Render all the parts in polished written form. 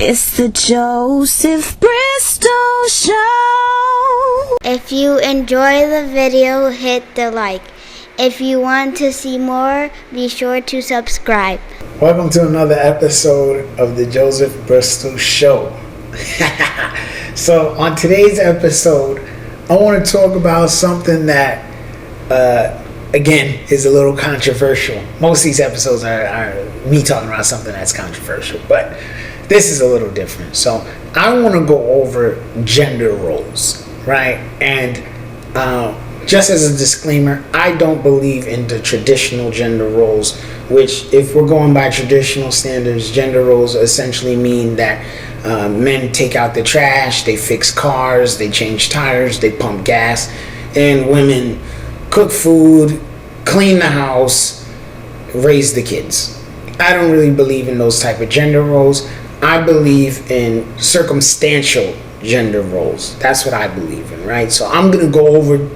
It's the Joseph Bristol Show. If you enjoy the video, hit the like. If you want to see more, be sure to subscribe. Welcome to another episode of the Joseph Bristol Show. So on today's episode, I want to talk about something that, again, is a little controversial. Most of these episodes are me talking about something that's controversial, but this is a little different. So I want to go over gender roles, right? And just as a disclaimer, I don't believe in the traditional gender roles, which, if we're going by traditional standards, gender roles essentially mean that men take out the trash, they fix cars, they change tires, they pump gas, and women cook food, clean the house, raise the kids. I don't really believe in those type of gender roles. I believe in circumstantial gender roles. That's what I believe in, right? So I'm going to go over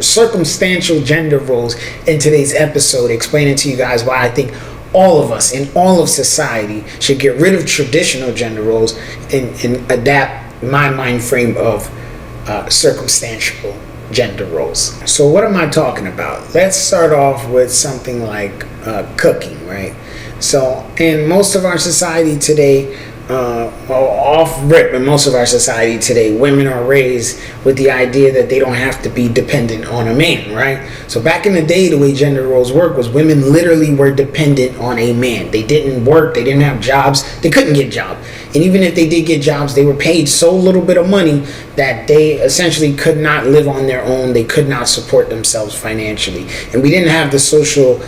circumstantial gender roles in today's episode, explaining to you guys why I think all of us in all of society should get rid of traditional gender roles and adapt my mind frame of circumstantial gender roles. So what am I talking about? Let's start off with something like cooking, right? So in most of our society today, in most of our society today, women are raised with the idea that they don't have to be dependent on a man, right? So back in the day, the way gender roles work was women literally were dependent on a man. They didn't work, they didn't have jobs, they couldn't get jobs. And even if they did get jobs, they were paid so little bit of money that they essentially could not live on their own. They could not support themselves financially. And we didn't have the social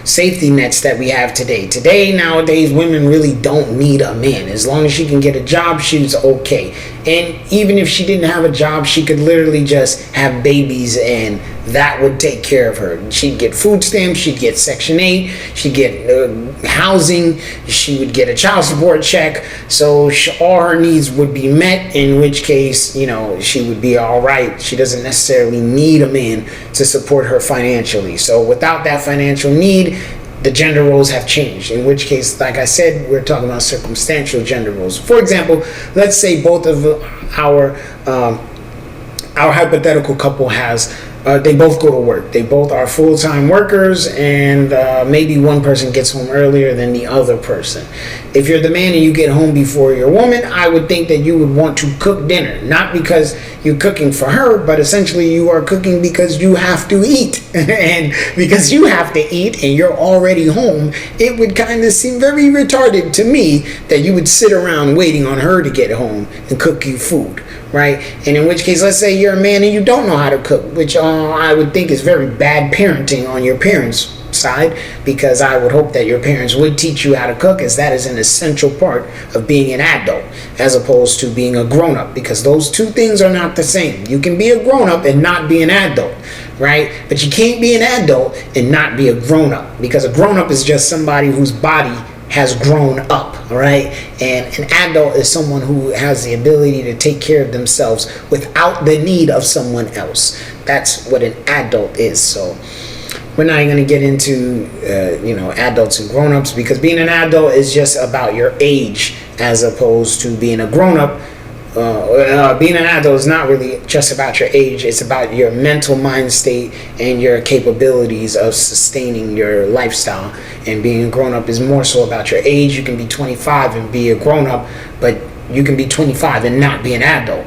safety nets that we have today. Nowadays, women really don't need a man. As long as she can get a job, she's okay. And even if she didn't have a job, she could literally just have babies and that would take care of her. She'd get food stamps, she'd get Section 8, she'd get housing, she would get a child support check. So all her needs would be met, in which case, she would be all right. She doesn't necessarily need a man to support her financially. So without that financial need, the gender roles have changed, in which case, like I said, we're talking about circumstantial gender roles. For example, let's say both of our hypothetical couple they both go to work. They both are full-time workers, and maybe one person gets home earlier than the other person. If you're the man and you get home before your woman, I would think that you would want to cook dinner, not because you're cooking for her, but essentially you are cooking because you have to eat. And because you have to eat and you're already home, it would kind of seem very retarded to me that you would sit around waiting on her to get home and cook you food, right? And in which case, let's say you're a man and you don't know how to cook, which I would think is very bad parenting on your parents' side, because I would hope that your parents would teach you how to cook, as that is an essential part of being an adult as opposed to being a grown-up, because those two things are not the same. You can be a grown-up and not be an adult, right? But you can't be an adult and not be a grown-up, because a grown-up is just somebody whose body has grown up, right? And an adult is someone who has the ability to take care of themselves without the need of someone else. That's what an adult is. So we're not going to get into adults and grown-ups, because being an adult is just about your age as opposed to being a grown-up. Being an adult is not really just about your age. It's about your mental mind state and your capabilities of sustaining your lifestyle. And being a grown-up is more so about your age. You can be 25 and be a grown-up, but you can be 25 and not be an adult.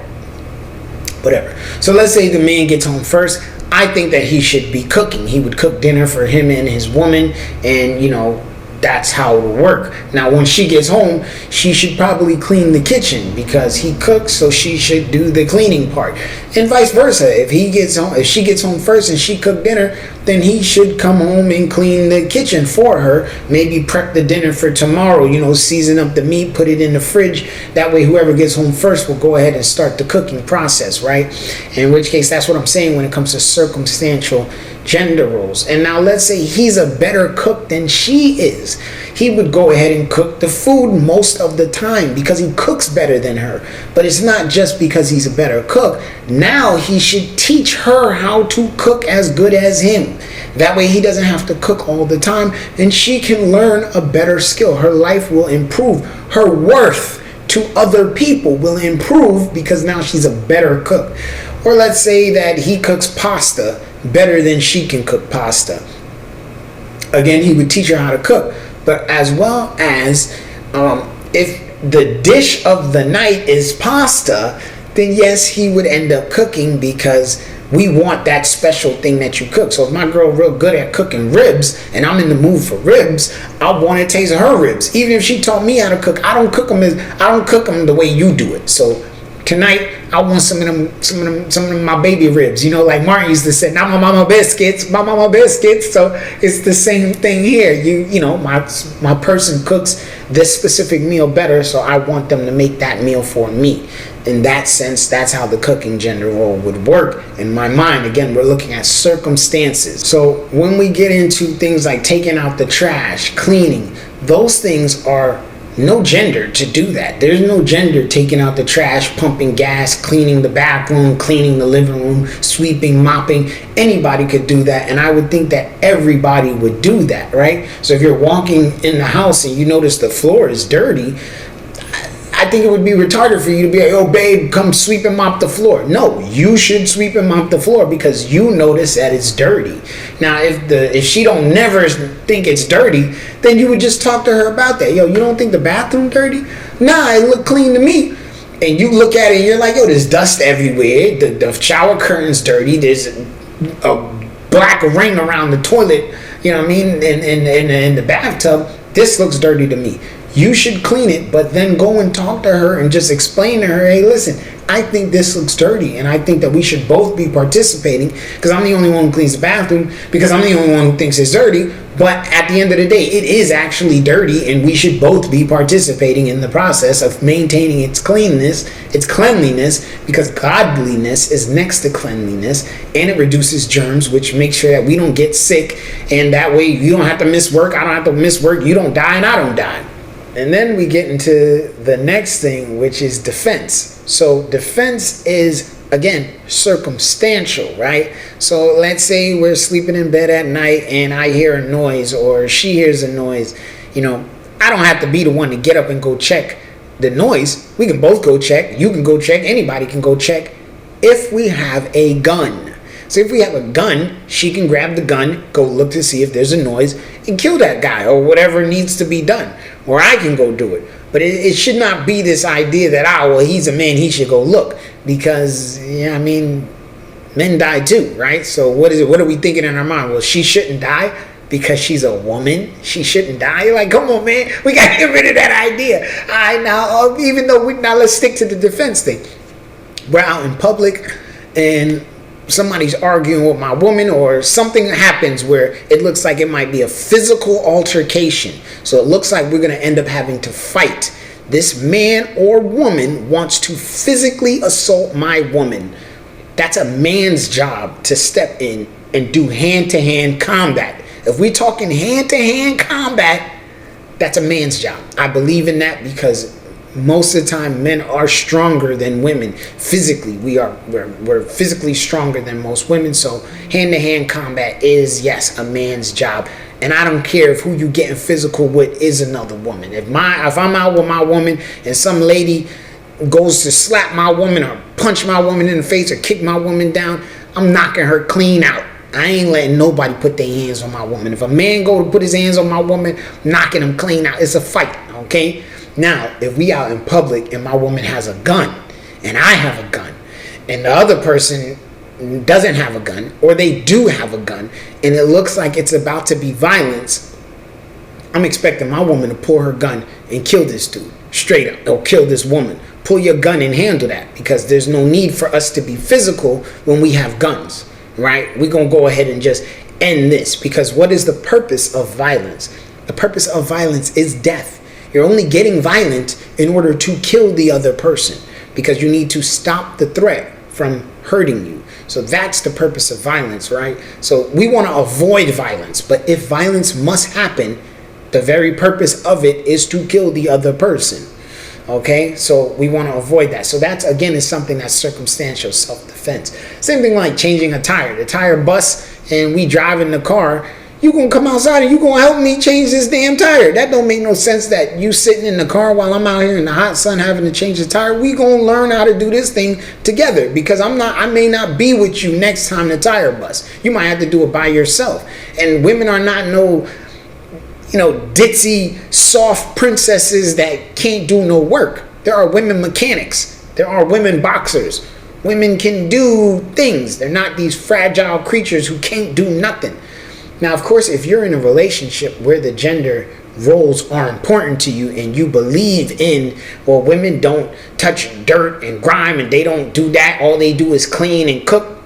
Whatever. So let's say the man gets home first. I think that he should be cooking. He would cook dinner for him and his woman, and that's how it would work. Now, when she gets home, she should probably clean the kitchen, because he cooks, so she should do the cleaning part. And vice versa. If she gets home first and she cooked dinner, then he should come home and clean the kitchen for her. Maybe prep the dinner for tomorrow, season up the meat, put it in the fridge. That way, whoever gets home first will go ahead and start the cooking process, right? In which case, that's what I'm saying when it comes to circumstantial gender roles. And now let's say he's a better cook than she is. He would go ahead and cook the food most of the time because he cooks better than her. But it's not just because he's a better cook. Now he should teach her how to cook as good as him. That way he doesn't have to cook all the time, and she can learn a better skill. Her life will improve. Her worth to other people will improve because now she's a better cook. Or let's say that he cooks pasta better than she can cook pasta. Again, he would teach her how to cook. But as well as if the dish of the night is pasta, then yes, he would end up cooking because we want that special thing that you cook. So if my girl real good at cooking ribs and I'm in the mood for ribs, I want to taste her ribs. Even if she taught me how to cook, I don't cook them the way you do it. So tonight I want some of them my baby ribs. You know, like Martin used to say, "Not my mama biscuits, my mama biscuits." So it's the same thing here. You know, my person cooks this specific meal better, so I want them to make that meal for me. In that sense, that's how the cooking gender role would work in my mind. Again, we're looking at circumstances. So when we get into things like taking out the trash, cleaning, those things are no gender to do that. There's no gender taking out the trash, pumping gas, cleaning the bathroom, cleaning the living room, sweeping, mopping. Anybody could do that, and I would think that everybody would do that, right? So if you're walking in the house and you notice the floor is dirty, I think it would be retarded for you to be like, "Oh, babe, come sweep and mop the floor." No, you should sweep and mop the floor because you notice that it's dirty. Now, if she don't never think it's dirty, then you would just talk to her about that. "Yo, you don't think the bathroom dirty?" "Nah, it look clean to me." And you look at it and you're like, "Yo, there's dust everywhere. The shower curtain's dirty. There's a black ring around the toilet. You know what I mean? In the bathtub. This looks dirty to me." You should clean it, but then go and talk to her and just explain to her, "Hey, listen, I think this looks dirty, and I think that we should both be participating because I'm the only one who cleans the bathroom, because I'm the only one who thinks it's dirty, but at the end of the day, it is actually dirty, and we should both be participating in the process of maintaining its cleanness, its cleanliness, because godliness is next to cleanliness, and it reduces germs, which makes sure that we don't get sick, and that way you don't have to miss work, I don't have to miss work, you don't die, and I don't die." And then we get into the next thing, which is defense. So defense is, again, circumstantial, right? So let's say we're sleeping in bed at night and I hear a noise or she hears a noise. You know, I don't have to be the one to get up and go check the noise. We can both go check. You can go check. Anybody can go check if we have a gun. So if we have a gun, she can grab the gun, go look to see if there's a noise, and kill that guy or whatever needs to be done. Or I can go do it. But it should not be this idea that, well, he's a man, he should go look. Because, yeah, I mean, men die too, right? So what is it? What are we thinking in our mind? Well, she shouldn't die because she's a woman. She shouldn't die. You're like, come on, man. We got to get rid of that idea. All right, now, even though now let's stick to the defense thing. We're out in public and somebody's arguing with my woman, or something happens where it looks like it might be a physical altercation. So it looks like we're going to end up having to fight. This man or woman wants to physically assault my woman. That's a man's job to step in and do hand-to-hand combat. If we're talking hand-to-hand combat, that's a man's job. I believe in that because most of the time men are stronger than women physically. We're physically stronger than most women. So hand-to-hand combat is, yes, a man's job. And I don't care if who you getting physical with is another woman. If I'm out with my woman and some lady goes to slap my woman or punch my woman in the face or kick my woman down, I'm knocking her clean out. I ain't letting nobody put their hands on my woman. If a man go to put his hands on my woman, knocking him clean out. It's a fight, okay? Now, if we out in public and my woman has a gun and I have a gun and the other person doesn't have a gun, or they do have a gun, and it looks like it's about to be violence, I'm expecting my woman to pull her gun and kill this dude straight up, or kill this woman. Pull your gun and handle that, because there's no need for us to be physical when we have guns, right? We're going to go ahead and just end this, because what is the purpose of violence? The purpose of violence is death. You're only getting violent in order to kill the other person, because you need to stop the threat from hurting you. So that's the purpose of violence, right? So we want to avoid violence, but if violence must happen, the very purpose of it is to kill the other person. Okay, so we want to avoid that. So that's, again, is something that's circumstantial self-defense. Same thing like changing a tire. The tire busts, and we drive in the car, you gonna come outside and you gonna help me change this damn tire. That don't make no sense that you sitting in the car while I'm out here in the hot sun having to change the tire. We gonna learn how to do this thing together, because I may not be with you next time the tire busts. You might have to do it by yourself. And women are not no, ditzy, soft princesses that can't do no work. There are women mechanics. There are women boxers. Women can do things. They're not these fragile creatures who can't do nothing. Now, of course, if you're in a relationship where the gender roles are important to you and you believe in, well, women don't touch dirt and grime and they don't do that, all they do is clean and cook,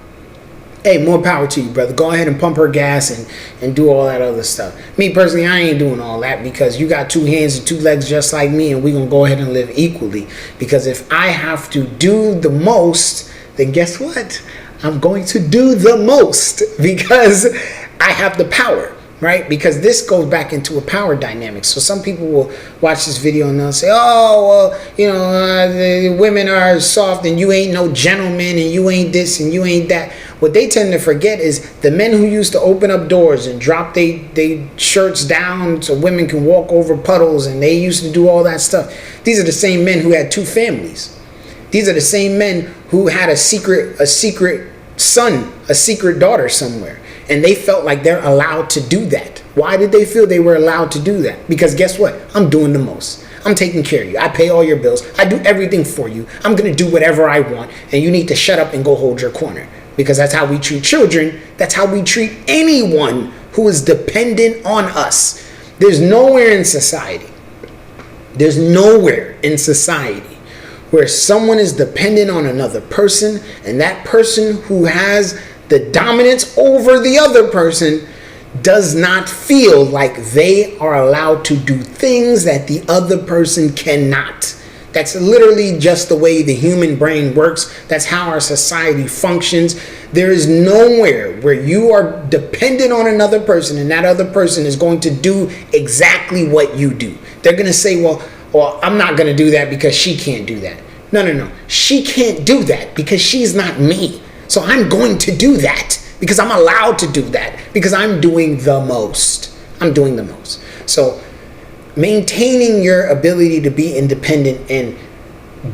hey, more power to you, brother. Go ahead and pump her gas and do all that other stuff. Me personally, I ain't doing all that, because you got 2 hands and 2 legs just like me, and we're going to go ahead and live equally. Because if I have to do the most, then guess what? I'm going to do the most, because I have the power, right? Because this goes back into a power dynamic. So some people will watch this video and they'll say, oh, well, the women are soft and you ain't no gentleman and you ain't this and you ain't that. What they tend to forget is the men who used to open up doors and drop they shirts down so women can walk over puddles, and they used to do all that stuff. These are the same men who had 2 families. These are the same men who had a secret son, a secret daughter somewhere. And they felt like they're allowed to do that. Why did they feel they were allowed to do that? Because guess what? I'm doing the most. I'm taking care of you. I pay all your bills. I do everything for you. I'm going to do whatever I want. And you need to shut up and go hold your corner. Because that's how we treat children. That's how we treat anyone who is dependent on us. There's nowhere in society where someone is dependent on another person, and that person who has the dominance over the other person does not feel like they are allowed to do things that the other person cannot. That's literally just the way the human brain works. That's how our society functions. There is nowhere where you are dependent on another person and that other person is going to do exactly what you do. They're going to say, well, I'm not going to do that because she can't do that. No. She can't do that because she's not me. So I'm going to do that because I'm allowed to do that, because I'm doing the most. So maintaining your ability to be independent and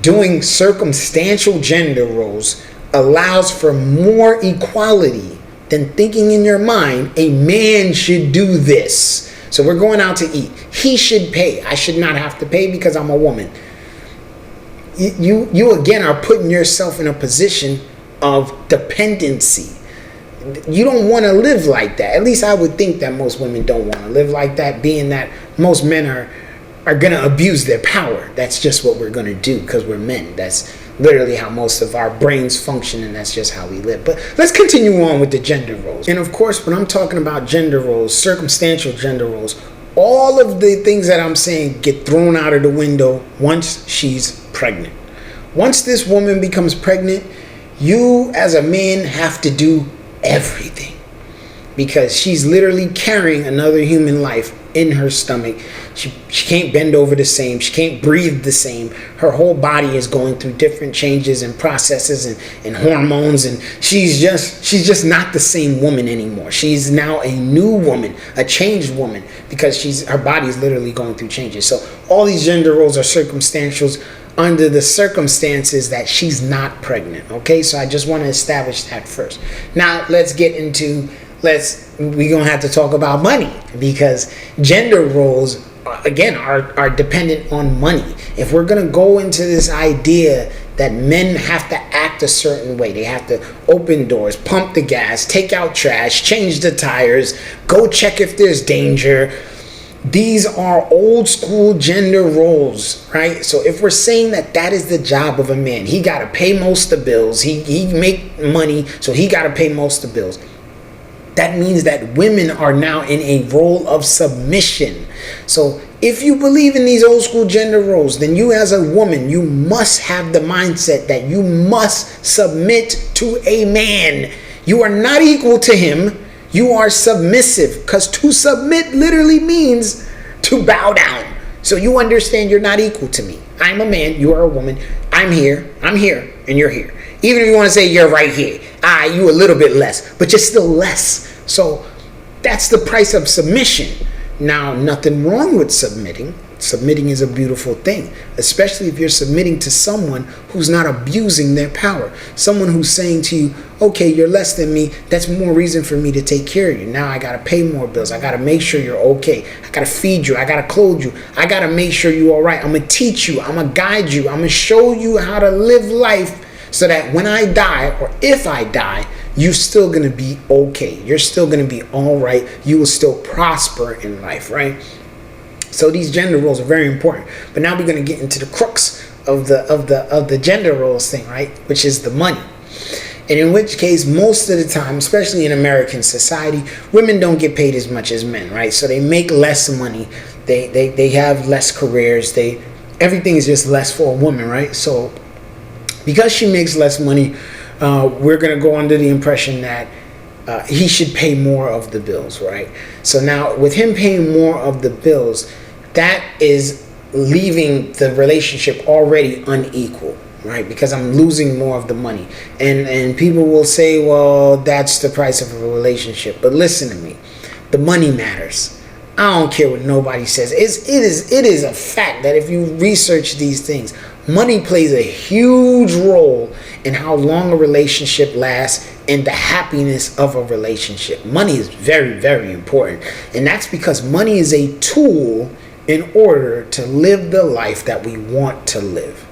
doing circumstantial gender roles allows for more equality than thinking in your mind, a man should do this. So we're going out to eat. He should pay. I should not have to pay because I'm a woman. You again are putting yourself in a position of dependency. You don't want to live like that. At least I would think that most women don't want to live like that, being that most men are going to abuse their power. That's just what we're going to do because we're men. That's literally how most of our brains function, and that's just how we live. But let's continue on with the gender roles. And of course, when I'm talking about gender roles, circumstantial gender roles, all of the things that I'm saying get thrown out of the window once she's pregnant. Once this woman becomes pregnant, you as a man have to do everything, because she's literally carrying another human life in her stomach. She can't bend over the same. She can't breathe the same. Her whole body is going through different changes and processes and hormones, and she's just not the same woman anymore. She's now a new woman, a changed woman, because her body's literally going through changes. So all these gender roles are circumstantials under the circumstances that she's not pregnant. Okay, so I just want to establish that first. Now let's get into we're gonna have to talk about money, because gender roles again are dependent on money. If we're gonna go into this idea that men have to act a certain way, they have to open doors, pump the gas, take out trash, change the tires, go check if there's danger. These are old school gender roles, right? So if we're saying that is the job of a man, he got to pay most of the bills, he make money, so he got to pay most of the bills. That means that women are now in a role of submission. So if you believe in these old school gender roles, then you as a woman, you must have the mindset that you must submit to a man. You are not equal to him. You are submissive, because to submit literally means to bow down. So you understand you're not equal to me. I'm a man, you are a woman. I'm here, and you're here. Even if you want to say you're right here, you a little bit less, but you're still less, So that's the price of submission. Now, nothing wrong with submitting. Submitting is a beautiful thing, especially if you're submitting to someone who's not abusing their power. Someone who's saying to you, okay, you're less than me. That's more reason for me to take care of you. Now I got to pay more bills. I got to make sure you're okay. I got to feed you. I got to clothe you. I got to make sure you're all right. I'm going to teach you. I'm going to guide you. I'm going to show you how to live life so that when I die, or if I die, you're still going to be okay. You're still going to be all right. You will still prosper in life, right? So these gender roles are very important. But now we're going to get into the crux of the gender roles thing, right? Which is the money. And in which case, most of the time, especially in American society, women don't get paid as much as men, right? So they make less money. They have less careers. Everything is just less for a woman, right? So because she makes less money, we're going to go under the impression that he should pay more of the bills, right? So now with him paying more of the bills, that is leaving the relationship already unequal, right? Because I'm losing more of the money. And people will say, well, that's the price of a relationship. But listen to me. The money matters. I don't care what nobody says. It is a fact that if you research these things, money plays a huge role in how long a relationship lasts and the happiness of a relationship. Money is very, very important. And that's because money is a tool in order to live the life that we want to live,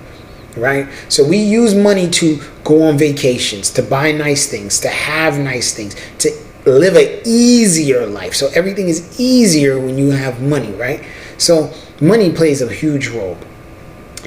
right? So we use money to go on vacations, to buy nice things, to have nice things, to live an easier life. So everything is easier when you have money, right? So money plays a huge role.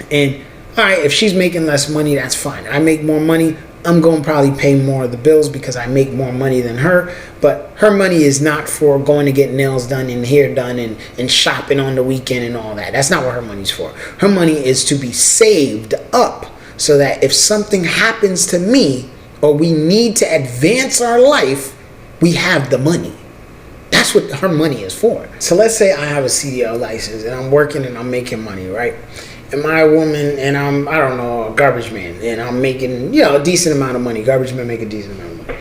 And all right, if she's making less money, that's fine. I make more money, I'm going to probably pay more of the bills because I make more money than her. But her money is not for going to get nails done and hair done and shopping on the weekend and all that. That's not what her money's for. Her money is to be saved up so that if something happens to me or we need to advance our life, we have the money. That's what her money is for. So let's say I have a CDL license and I'm working and I'm making money, right? Am I a woman and I'm, I don't know, a garbage man and I'm making, a decent amount of money. Garbage men make a decent amount of money.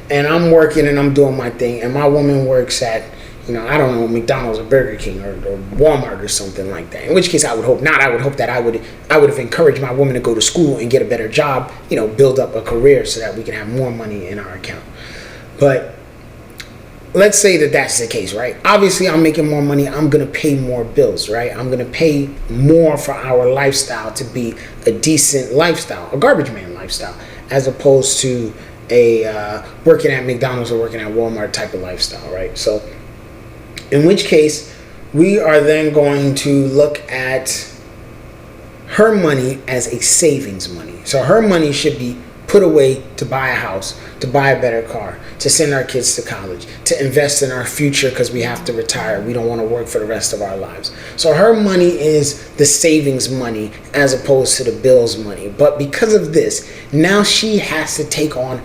And I'm working and I'm doing my thing and my woman works at, I don't know, McDonald's or Burger King or Walmart or something like that. In which case I would hope not. I would hope that I would have encouraged my woman to go to school and get a better job, build up a career so that we can have more money in our account. But let's say that that's the case, right? Obviously, I'm making more money. I'm going to pay more bills, right? I'm going to pay more for our lifestyle to be a decent lifestyle, a garbage man lifestyle, as opposed to a working at McDonald's or working at Walmart type of lifestyle, right? So in which case, we are then going to look at her money as a savings money. So her money should be put away to buy a house, to buy a better car, to send our kids to college, to invest in our future because we have to retire. We don't want to work for the rest of our lives. So her money is the savings money as opposed to the bills money. But because of this, now she has to take on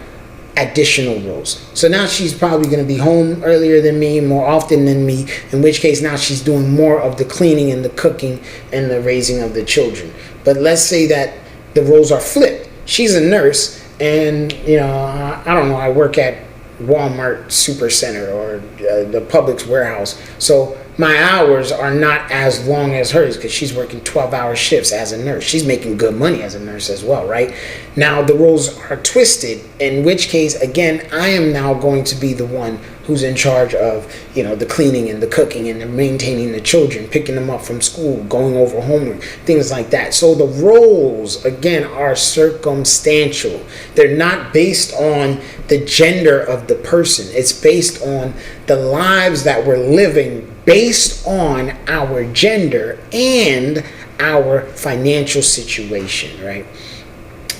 additional roles. So now she's probably going to be home earlier than me, more often than me, in which case now she's doing more of the cleaning and the cooking and the raising of the children. But let's say that the roles are flipped. She's a nurse and, I don't know, I work at Walmart Supercenter or the Publix warehouse. So my hours are not as long as hers because she's working 12-hour shifts as a nurse. She's making good money as a nurse as well, right? Now the roles are twisted, in which case, again, I am now going to be the one who's in charge of, the cleaning and the cooking and the maintaining the children, picking them up from school, going over homework, things like that. So the roles, again, are circumstantial. They're not based on the gender of the person. It's based on the lives that we're living based on our gender and our financial situation, right?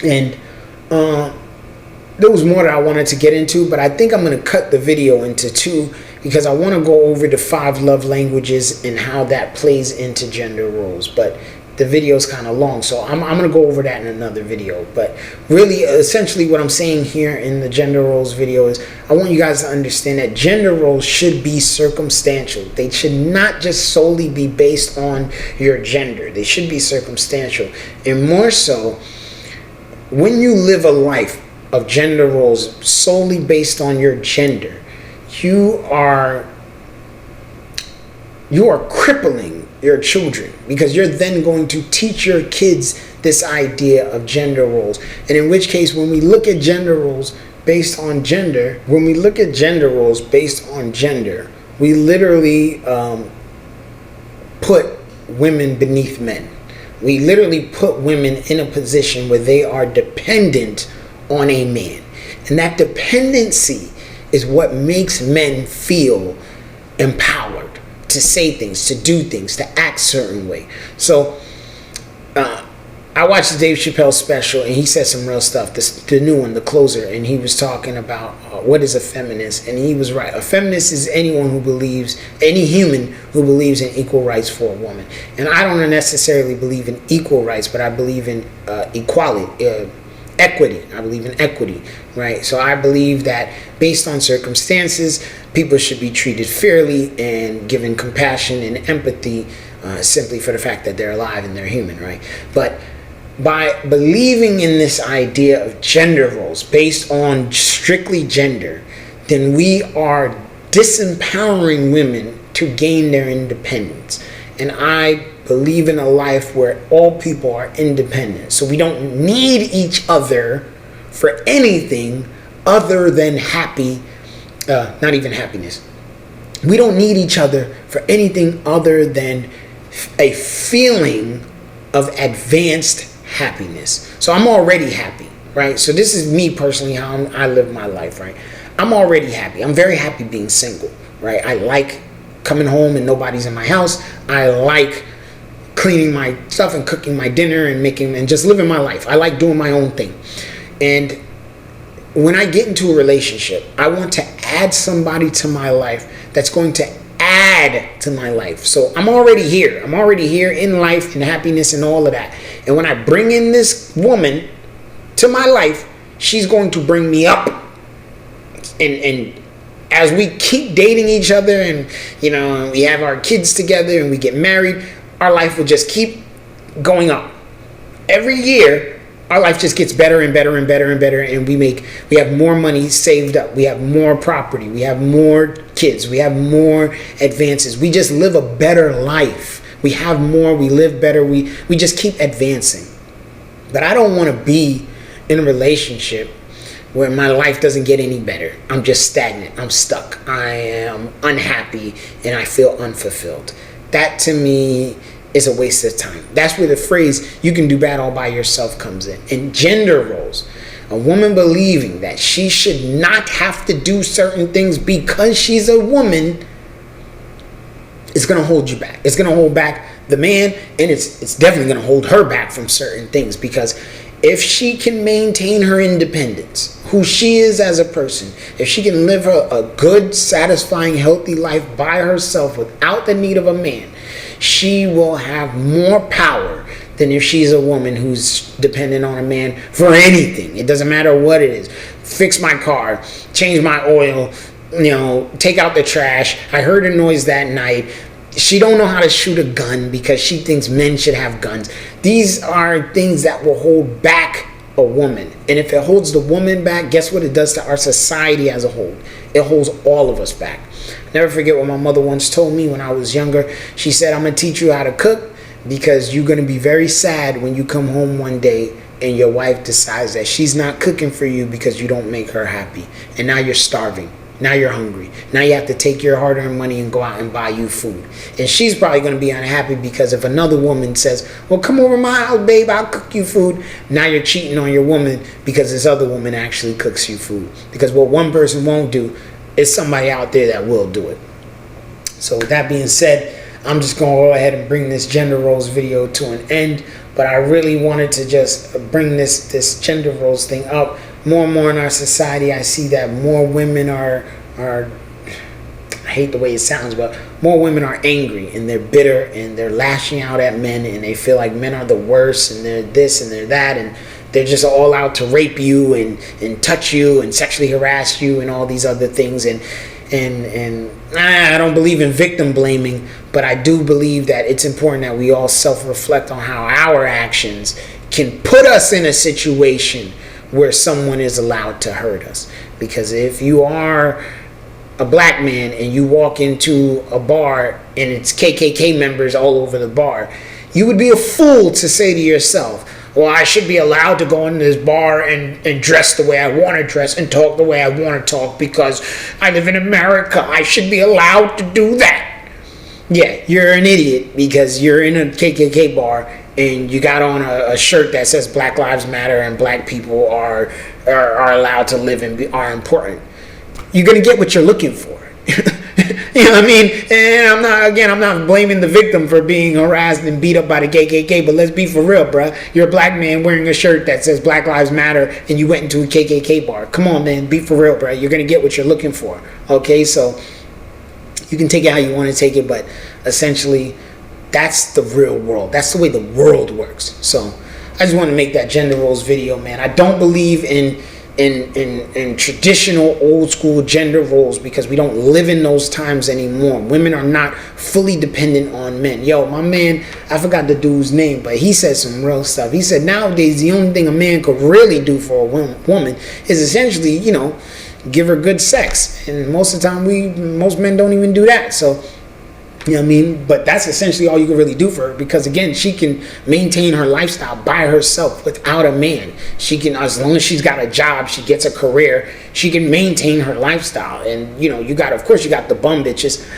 And there was more that I wanted to get into, but I think I'm going to cut the video into two because I want to go over the 5 love languages and how that plays into gender roles. But the video is kind of long, so I'm going to go over that in another video. But really, essentially what I'm saying here in the gender roles video is I want you guys to understand that gender roles should be circumstantial. They should not just solely be based on your gender. They should be circumstantial. And more so, when you live a life of gender roles solely based on your gender, you are crippling your children, because you're then going to teach your kids this idea of gender roles. And in which case, when we look at gender roles based on gender, we literally put women beneath men. We literally put women in a position where they are dependent on a man. And that dependency is what makes men feel empowered to say things, to do things, to act a certain way. So I watched the Dave Chappelle special, and he said some real stuff, the new one, The Closer, and he was talking about what is a feminist, and he was right. A feminist is any human who believes in equal rights for a woman. And I don't necessarily believe in equal rights, but I believe in equality, equity. I believe in equity, right? So I believe that based on circumstances, people should be treated fairly and given compassion and empathy, simply for the fact that they're alive and they're human, right? But by believing in this idea of gender roles based on strictly gender, then we are disempowering women to gain their independence. And I believe in a life where all people are independent. So we don't need each other for anything other than not even happiness. We don't need each other for anything other than a feeling of advanced happiness. So I'm already happy, right? So this is me personally, how I live my life, right? I'm already happy. I'm very happy being single, right? I like coming home and nobody's in my house. I like cleaning my stuff and cooking my dinner and just living my life. I like doing my own thing. And when I get into a relationship, I want to add somebody to my life that's going to add to my life. So I'm already here. I'm already here in life and happiness and all of that. And when I bring in this woman to my life, she's going to bring me up. And as we keep dating each other and, we have our kids together and we get married, our life will just keep going up. Every year, our life just gets better and better and better and better, and we have more money saved up, we have more property, we have more kids, we have more advances. We just live a better life. We have more, we live better, we just keep advancing. But I don't want to be in a relationship where my life doesn't get any better. I'm just stagnant. I'm stuck. I am unhappy and I feel unfulfilled. That to me is a waste of time. That's where the phrase "you can do bad all by yourself" comes in. And gender roles, a woman believing that she should not have to do certain things because she's a woman, is going to hold you back. It's going to hold back the man, and it's definitely going to hold her back from certain things, because if she can maintain her independence, who she is as a person, if she can live a good, satisfying, healthy life by herself without the need of a man, she will have more power than if she's a woman who's dependent on a man for anything. It doesn't matter what it is. Fix my car, change my oil, take out the trash. I heard a noise that night. She don't know how to shoot a gun because she thinks men should have guns. These are things that will hold back a woman. And if it holds the woman back, guess what it does to our society as a whole? It holds all of us back. Never forget what my mother once told me when I was younger. She said, "I'm going to teach you how to cook, because you're going to be very sad when you come home one day and your wife decides that she's not cooking for you because you don't make her happy. And now you're starving. Now you're hungry. Now you have to take your hard-earned money and go out and buy you food." And she's probably going to be unhappy because if another woman says, "Well, come over to my house, babe, I'll cook you food," now you're cheating on your woman because this other woman actually cooks you food. Because what one person won't do, is somebody out there that will do it. So with that being said, I'm just going to go ahead and bring this gender roles video to an end. But I really wanted to just bring this gender roles thing up. More and more in our society, I see that more women are I hate the way it sounds, but more women are angry and they're bitter and they're lashing out at men, and they feel like men are the worst and they're this and they're that, and they're just all out to rape you and touch you and sexually harass you and all these other things. And I don't believe in victim blaming, but I do believe that it's important that we all self-reflect on how our actions can put us in a situation where someone is allowed to hurt us. Because if you are a black man and you walk into a bar and it's KKK members all over the bar, you would be a fool to say to yourself, well, I should be allowed to go into this bar and dress the way I want to dress and talk the way I want to talk because I live in America. I should be allowed to do that. Yeah, you're an idiot because you're in a KKK bar and you got on a shirt that says Black Lives Matter and black people are allowed to live and are important. You're going to get what you're looking for. You know what I mean? And I'm not blaming the victim for being harassed and beat up by the KKK, but let's be for real, bruh. You're a black man wearing a shirt that says Black Lives Matter and you went into a KKK bar. Come on, man. Be for real, bruh. You're going to get what you're looking for. Okay? So you can take it how you want to take it, but essentially that's the real world. That's the way the world works. So I just want to make that gender roles video, man. I don't believe in traditional old school gender roles because we don't live in those times anymore. Women are not fully dependent on men. Yo, my man, I forgot the dude's name, but he said some real stuff. He said nowadays the only thing a man could really do for a woman is essentially, you know, give her good sex. And most of the time most men don't even do that. So, you know what I mean? But that's essentially all you can really do for her because, again, she can maintain her lifestyle by herself without a man. She can, as long as she's got a job, she gets a career, she can maintain her lifestyle. And, you know, of course you got the bum bitches.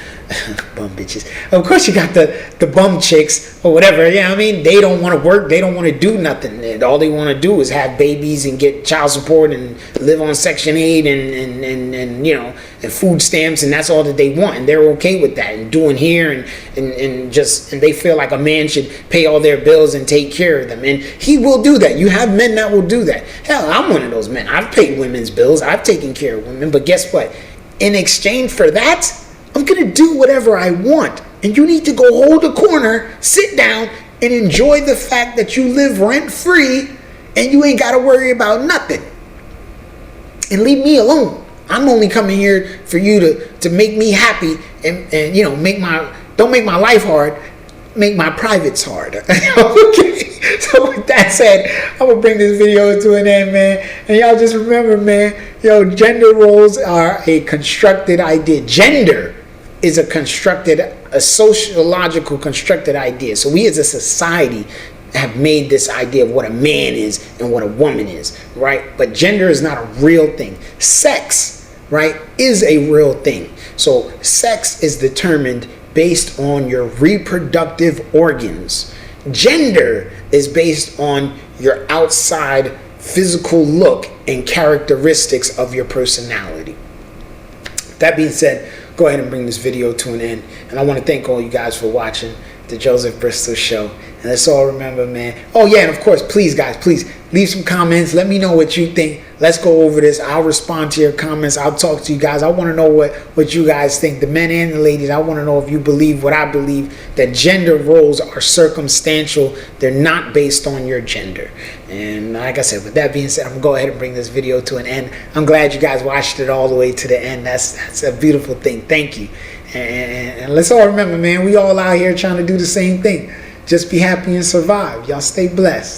Bum bitches. Of course you got the bum chicks or whatever. You know what I mean? They don't want to work. They don't want to do nothing. And all they want to do is have babies and get child support and live on Section 8 and you know, and food stamps, and that's all that they want. And they're okay with that and doing here and they feel like a man should pay all their bills and take care of them. And he will do that. You have men that will do that. Hell, I'm one of those men. I've paid women's bills. I've taken care of women. But guess what? In exchange for that, I'm going to do whatever I want. And you need to go hold a corner, sit down, and enjoy the fact that you live rent-free and you ain't got to worry about nothing. And leave me alone. I'm only coming here for you to make me happy and you know, don't make my life hard, make my privates hard. Okay? So with that said, I'm going to bring this video to an end, man. And y'all just remember, man, yo, gender roles are a constructed idea. Gender is a sociological constructed idea. So we as a society have made this idea of what a man is and what a woman is, right? But gender is not a real thing. Sex, right, is a real thing. So sex is determined based on your reproductive organs. Gender is based on your outside physical look and characteristics of your personality. That being said, go ahead and bring this video to an end. And I want to thank all you guys for watching the Joseph Bristol Show. And let's all remember, man. Oh, yeah, and of course, please, guys, please leave some comments. Let me know what you think. Let's go over this. I'll respond to your comments. I'll talk to you guys. I want to know what you guys think, the men and the ladies. I want to know if you believe what I believe, that gender roles are circumstantial. They're not based on your gender. And like I said, with that being said, I'm going to go ahead and bring this video to an end. I'm glad you guys watched it all the way to the end. That's a beautiful thing. Thank you. And let's all remember, man, we all out here trying to do the same thing. Just be happy and survive. Y'all stay blessed.